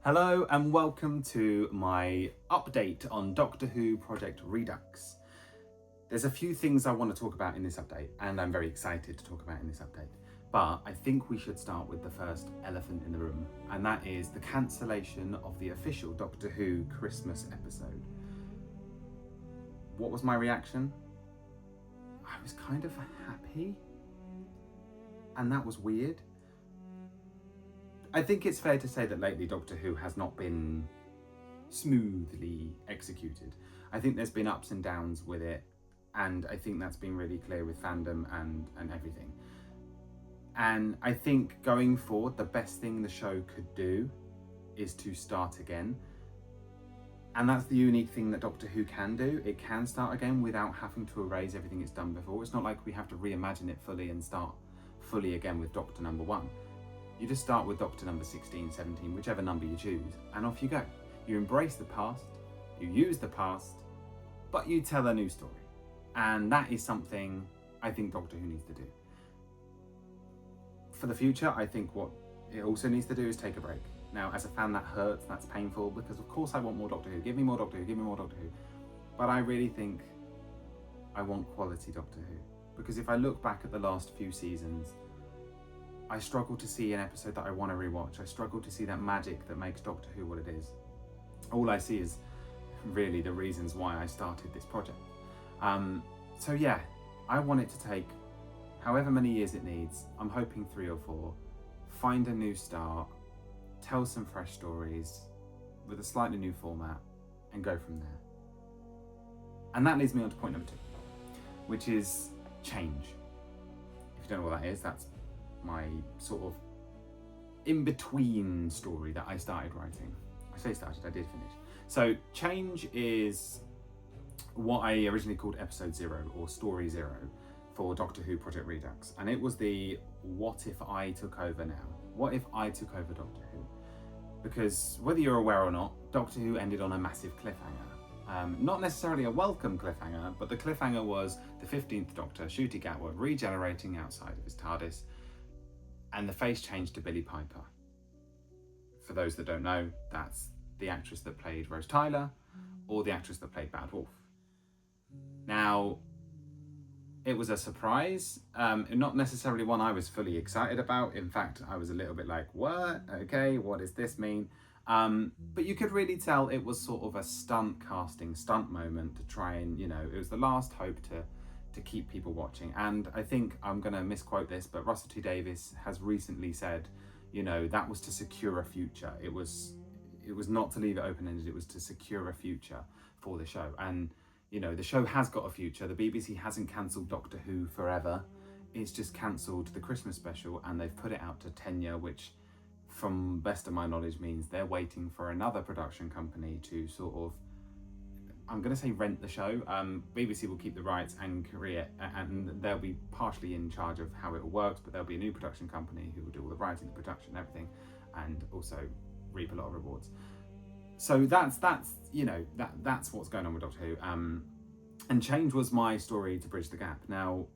Hello and welcome to my update on Doctor Who Project Redux. There's a few things I want to talk about in this update, and I'm very excited to talk about in this update. But I think we should start with the first elephant in the room, and that is the cancellation of the official Doctor Who Christmas episode. What was my reaction? I was kind of happy, and that was weird. I think it's fair to say that lately Doctor Who has not been smoothly executed. I think there's been ups and downs with it, and I think that's been really clear with fandom and everything. And I think going forward, the best thing the show could do is to start again. And that's the unique thing that Doctor Who can do. It can start again without having to erase everything it's done before. It's not like we have to reimagine it fully and start fully again with Doctor number 1. You just start with Doctor number 16, 17, whichever number you choose, and off you go. You embrace the past, you use the past, but you tell a new story. And that is something I think Doctor Who needs to do. For the future, I think what it also needs to do is take a break. Now, as a fan, that hurts, that's painful, because of course I want more Doctor Who. Give me more Doctor Who, give me more Doctor Who. But I really think I want quality Doctor Who. Because if I look back at the last few seasons, I struggle to see an episode that I want to rewatch. I struggle to see that magic that makes Doctor Who what it is. All I see is really the reasons why I started this project. So yeah, I want it to take however many years it needs. I'm hoping 3 or 4. Find a new start, tell some fresh stories with a slightly new format, and go from there. And that leads me on to point number 2, which is change. If you don't know what that is, that's my sort of in-between story that I started writing. I say started, I did finish. So Change is what I originally called episode 0 or story 0 for Doctor Who Project Redux. And it was the what if I took over now? What if I took over Doctor Who? Because whether you're aware or not, Doctor Who ended on a massive cliffhanger. Not necessarily a welcome cliffhanger, but the cliffhanger was the 15th Doctor, Ncuti Gatwa, regenerating outside of his TARDIS, and the face changed to Billie Piper. For those that don't know, that's the actress that played Rose Tyler, or the actress that played Bad Wolf. Now, it was a surprise, not necessarily one I was fully excited about. In fact, I was a little bit like, what? Okay, what does this mean? But you could really tell it was sort of a stunt moment to try and, it was the last hope to keep people watching. And I think I'm going to misquote this, but Russell T Davies has recently said, that was to secure a future. It was not to leave it open-ended, it was to secure a future for the show. And, the show has got a future. The BBC hasn't cancelled Doctor Who forever. It's just cancelled the Christmas special, and they've put it out to tenure, which, from best of my knowledge, means they're waiting for another production company to sort of, I'm going to say, rent the show. BBC will keep the rights and create, and they'll be partially in charge of how it all works, but there'll be a new production company who will do all the writing, the production, everything, and also reap a lot of rewards. So that's what's going on with Doctor Who. And Change was my story to bridge the gap. Now,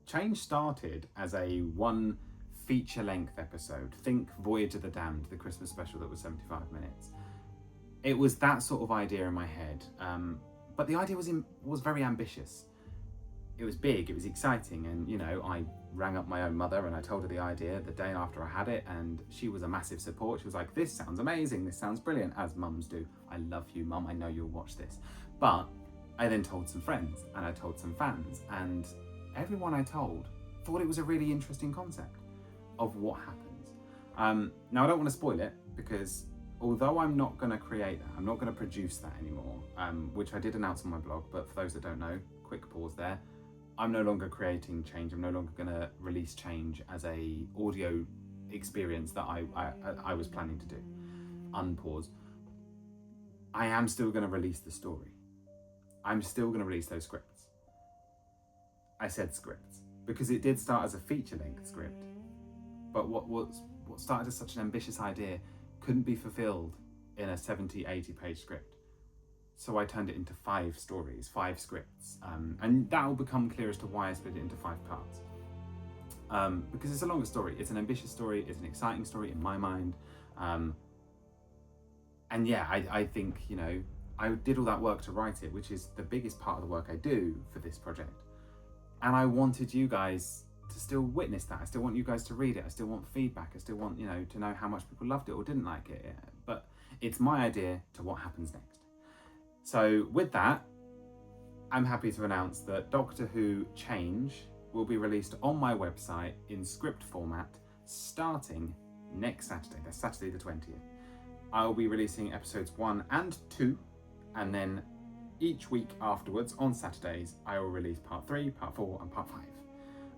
Change started as a 1 feature-length episode. Think Voyage of the Damned, the Christmas special that was 75 minutes. It was that sort of idea in my head, but the idea was very ambitious. It was big, it was exciting, and I rang up my own mother and I told her the idea the day after I had it, and she was a massive support. She was like, this sounds amazing, this sounds brilliant, as mums do. I love you, Mum, I know you'll watch this. But I then told some friends and I told some fans, and everyone I told thought it was a really interesting concept of what happens. Now, I don't want to spoil it, because although I'm not going to create that, I'm not going to produce that anymore, which I did announce on my blog, but for those that don't know, quick pause there. I'm no longer creating Change. I'm no longer going to release Change as a audio experience that I was planning to do. Unpause. I am still going to release the story. I'm still going to release those scripts. I said scripts because it did start as a feature-length script, but what started as such an ambitious idea couldn't be fulfilled in a 70, 80-page script. So I turned it into 5 stories, 5 scripts, and that will become clear as to why I split it into 5 parts. Because it's a longer story, it's an ambitious story, it's an exciting story in my mind, And yeah, I think, you know, I did all that work to write it, which is the biggest part of the work I do for this project. And I wanted you guys to still witness that. I still want you guys to read it. I still want feedback. I still want, you know, to know how much people loved it or didn't like it. But it's my idea to what happens next. So with that, I'm happy to announce that Doctor Who Change will be released on my website in script format starting next Saturday. That's Saturday the 20th. I'll be releasing episodes 1 and 2, and then each week afterwards on Saturdays I will release part 3, part 4 and part 5.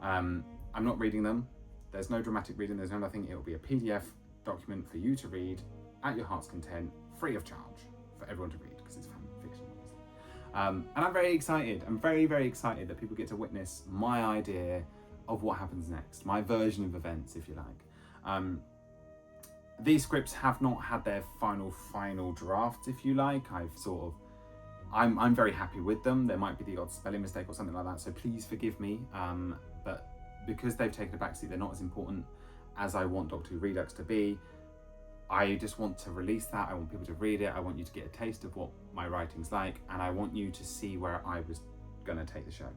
I'm not reading them. There's no dramatic reading, there's no nothing. It will be a PDF document for you to read at your heart's content, free of charge for everyone to read, because it's fan fiction. And I'm very excited. I'm very, very excited that people get to witness my idea of what happens next, my version of events, if you like. These scripts have not had their final draft, if you like. I'm very happy with them. There might be the odd spelling mistake or something like that, so please forgive me. But because they've taken a backseat, they're not as important as I want Doctor Who Redux to be. I just want to release that. I want people to read it. I want you to get a taste of what my writing's like, and I want you to see where I was going to take the show.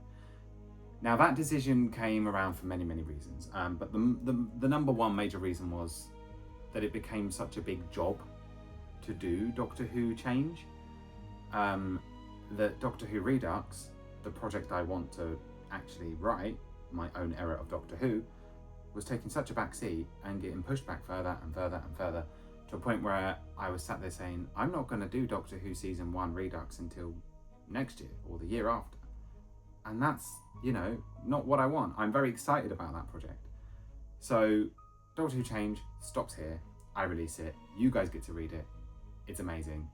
Now, that decision came around for many, many reasons, but the number one major reason was that it became such a big job to do Doctor Who Change, that Doctor Who Redux, the project I want to actually write, my own era of Doctor Who, was taking such a back seat and getting pushed back further and further and further, to a point where I was sat there saying, I'm not going to do Doctor Who Season 1 Redux until next year or the year after. And that's, you know, not what I want. I'm very excited about that project. So Doctor Who Change stops here. I release it. You guys get to read it. It's amazing.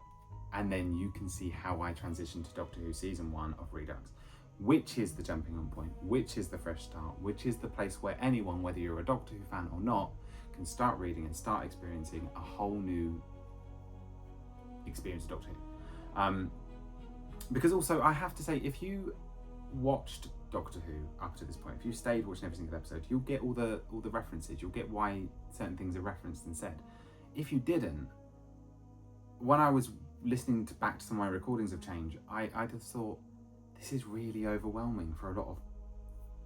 And then you can see how I transition to Doctor Who Season 1 of Redux, which is the jumping on point, which is the fresh start, which is the place where anyone, whether you're a Doctor Who fan or not, can start reading and start experiencing a whole new experience of Doctor Who. Because also, I have to say, if you watched Doctor Who up to this point, if you stayed watching every single episode, you'll get all the references, you'll get why certain things are referenced and said. If you didn't, when I was listening back to some of my recordings of Change, I just thought, this is really overwhelming for a lot of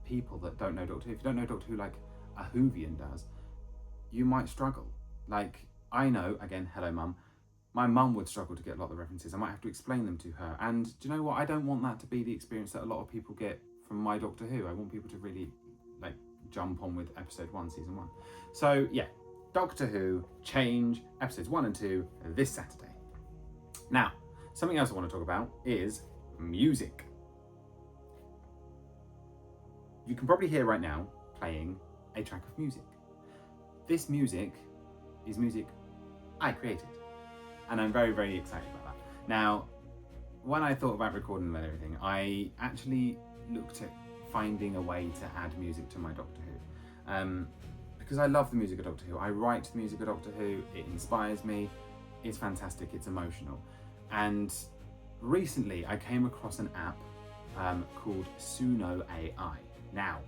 people that don't know Doctor Who. If you don't know Doctor Who like a Whovian does, you might struggle. Like, I know, again, hello mum, my mum would struggle to get a lot of the references. I might have to explain them to her. And do you know what? I don't want that to be the experience that a lot of people get from my Doctor Who. I want people to really, like, jump on with episode 1, season 1. So, yeah, Doctor Who Change, episodes 1 and 2, this Saturday. Now, something else I want to talk about is music. You can probably hear right now playing a track of music. This music is music I created, and I'm very, very excited about that. Now, when I thought about recording and everything, I actually looked at finding a way to add music to my Doctor Who, because I love the music of Doctor Who. I write the music of Doctor Who, it inspires me, it's fantastic, it's emotional. And recently I came across an app called SUNO AI. Now,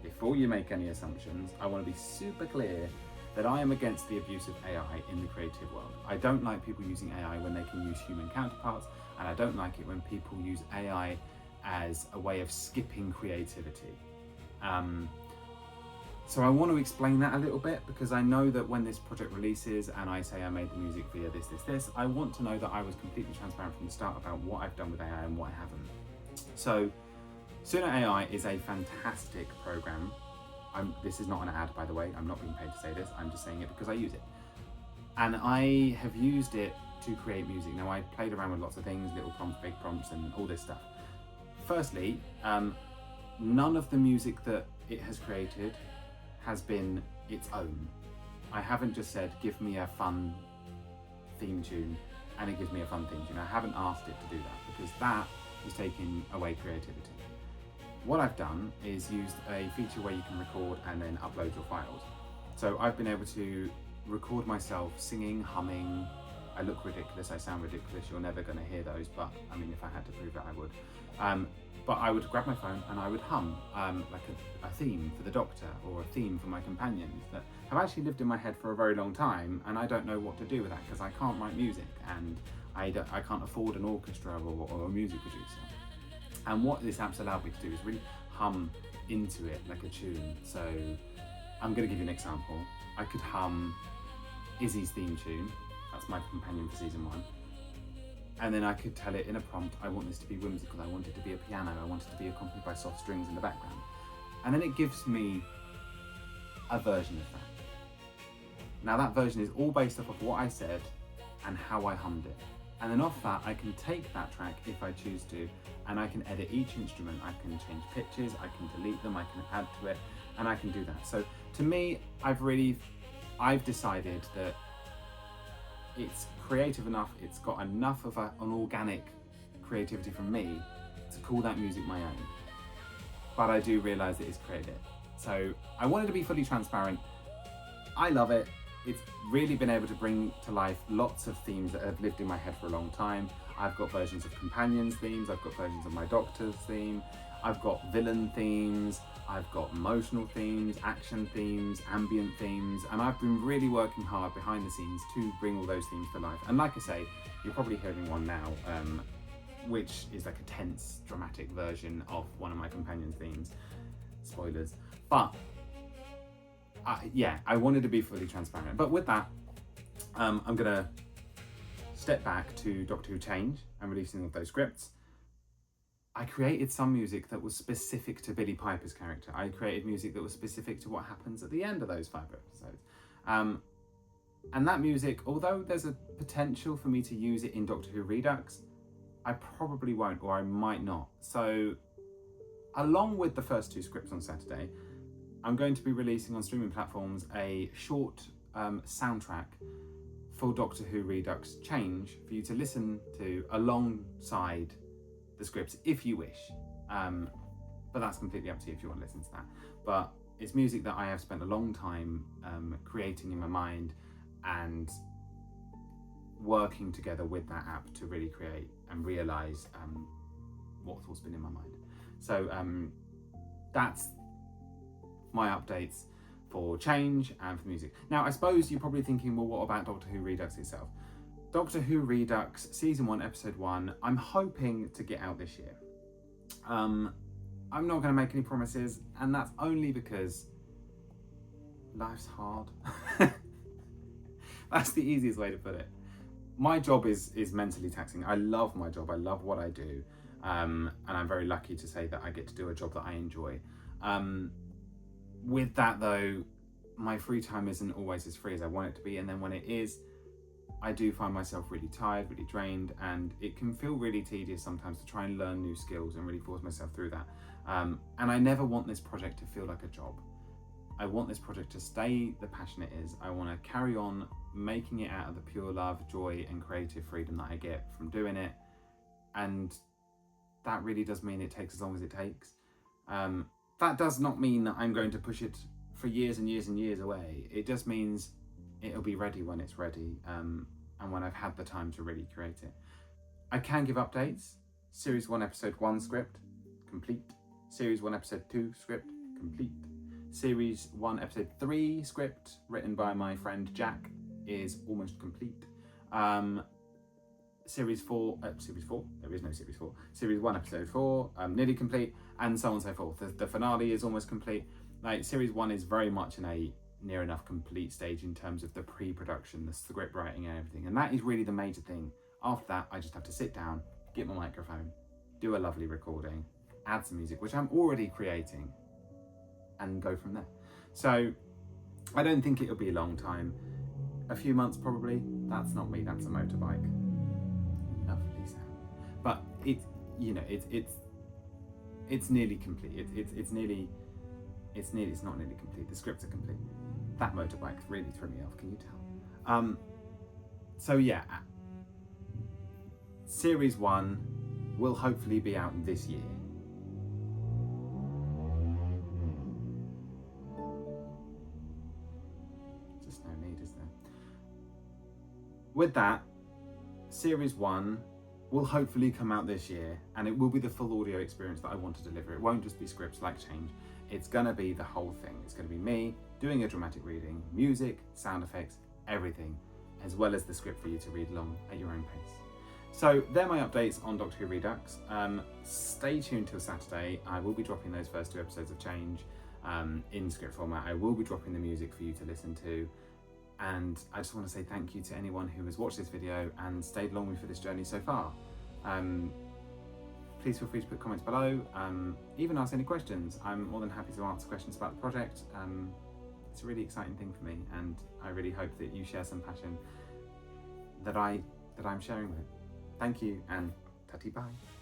before you make any assumptions, I want to be super clear that I am against the abuse of AI in the creative world. I don't like people using AI when they can use human counterparts, and I don't like it when people use AI as a way of skipping creativity. So I want to explain that a little bit, because I know that when this project releases and I say I made the music via this, I want to know that I was completely transparent from the start about what I've done with AI and what I haven't. So SUNO AI is a fantastic program. This is not an ad, by the way. I'm not being paid to say this. I'm just saying it because I use it. And I have used it to create music. Now, I played around with lots of things, little prompts, big prompts, and all this stuff. Firstly, none of the music that it has created has been its own. I haven't just said, give me a fun theme tune, and it gives me a fun theme tune. I haven't asked it to do that, because that is taking away creativity. What I've done is used a feature where you can record and then upload your files. So I've been able to record myself singing, humming. I look ridiculous, I sound ridiculous, you're never going to hear those, but I mean, if I had to prove it, I would. but I would grab my phone and I would hum like a theme for the Doctor or a theme for my companions that have actually lived in my head for a very long time, and I don't know what to do with that because I can't write music and I can't afford an orchestra or a music producer. And what this app's allowed me to do is really hum into it like a tune. So I'm going to give you an example. I could hum Izzy's theme tune, that's my companion for season 1. And then I could tell it in a prompt, I want this to be whimsical, I want it to be a piano, I want it to be accompanied by soft strings in the background. And then it gives me a version of that. Now that version is all based off of what I said and how I hummed it. And then off that, I can take that track if I choose to, and I can edit each instrument. I can change pitches, I can delete them, I can add to it, and I can do that. So to me, I've decided that it's creative enough, it's got enough of an organic creativity from me to call that music my own. But I do realise that it's creative. So I wanted to be fully transparent. I love it. It's really been able to bring to life lots of themes that have lived in my head for a long time. I've got versions of companions themes, I've got versions of my Doctor's theme, I've got villain themes, I've got emotional themes, action themes, ambient themes, and I've been really working hard behind the scenes to bring all those themes to life. And like I say, you're probably hearing one now, which is like a tense, dramatic version of one of my companions themes. Spoilers. But yeah, I wanted to be fully transparent. But with that, I'm gonna step back to Doctor Who Change and releasing of those scripts. I created some music that was specific to Billie Piper's character. I created music that was specific to what happens at the end of those 5 episodes. And that music, although there's a potential for me to use it in Doctor Who Redux, I probably won't, or I might not. So along with the first 2 scripts on Saturday, I'm going to be releasing on streaming platforms a short soundtrack for Doctor Who Redux Change for you to listen to alongside the scripts if you wish. But that's completely up to you if you want to listen to that. But it's music that I have spent a long time creating in my mind and working together with that app to really create and realise what's been in my mind. So that's my updates for Change and for music. Now, I suppose you're probably thinking, well, what about Doctor Who Redux itself? Doctor Who Redux Season 1, Episode 1, I'm hoping to get out this year. I'm not going to make any promises, and that's only because life's hard. That's the easiest way to put it. My job is mentally taxing. I love my job. I love what I do. And I'm very lucky to say that I get to do a job that I enjoy. With that though, my free time isn't always as free as I want it to be. And then when it is, I do find myself really tired, really drained, and it can feel really tedious sometimes to try and learn new skills and really force myself through that. And I never want this project to feel like a job. I want this project to stay the passion it is. I want to carry on making it out of the pure love, joy, and creative freedom that I get from doing it. And that really does mean it takes as long as it takes. That does not mean that I'm going to push it for years and years and years away. It just means it'll be ready when it's ready, and when I've had the time to really create it. I can give updates. Series 1, Episode 1 script, complete. Series 1, Episode 2 script, complete. Series 1, Episode 3 script, written by my friend Jack, is almost complete. Series 4, there is no Series 4. Series 1, Episode 4, nearly complete, and so on and so forth. The finale is almost complete. Like, Series 1 is very much in a near enough complete stage in terms of the pre-production, the script writing and everything. And that is really the major thing. After that, I just have to sit down, get my microphone, do a lovely recording, add some music, which I'm already creating, and go from there. So I don't think it'll be a long time. A few months probably. That's not me, that's a motorbike. Lovely sound. But it's nearly complete. It's not nearly complete. The scripts are complete. That motorbike really threw me off, can you tell? So yeah, Series 1 will hopefully be out this year. Just no need, is there? With that, Series 1 will hopefully come out this year, and it will be the full audio experience that I want to deliver. It won't just be scripts like Change. It's gonna be the whole thing. It's gonna be me doing a dramatic reading, music, sound effects, everything, as well as the script for you to read along at your own pace. So they're my updates on Doctor Who Redux. Stay tuned till Saturday. I will be dropping those first 2 episodes of Change in script format. I will be dropping the music for you to listen to. And I just want to say thank you to anyone who has watched this video and stayed along with me for this journey so far. Please feel free to put comments below, even ask any questions. I'm more than happy to answer questions about the project. It's a really exciting thing for me, and I really hope that you share some passion that I'm sharing with. Thank you, and tatty bye.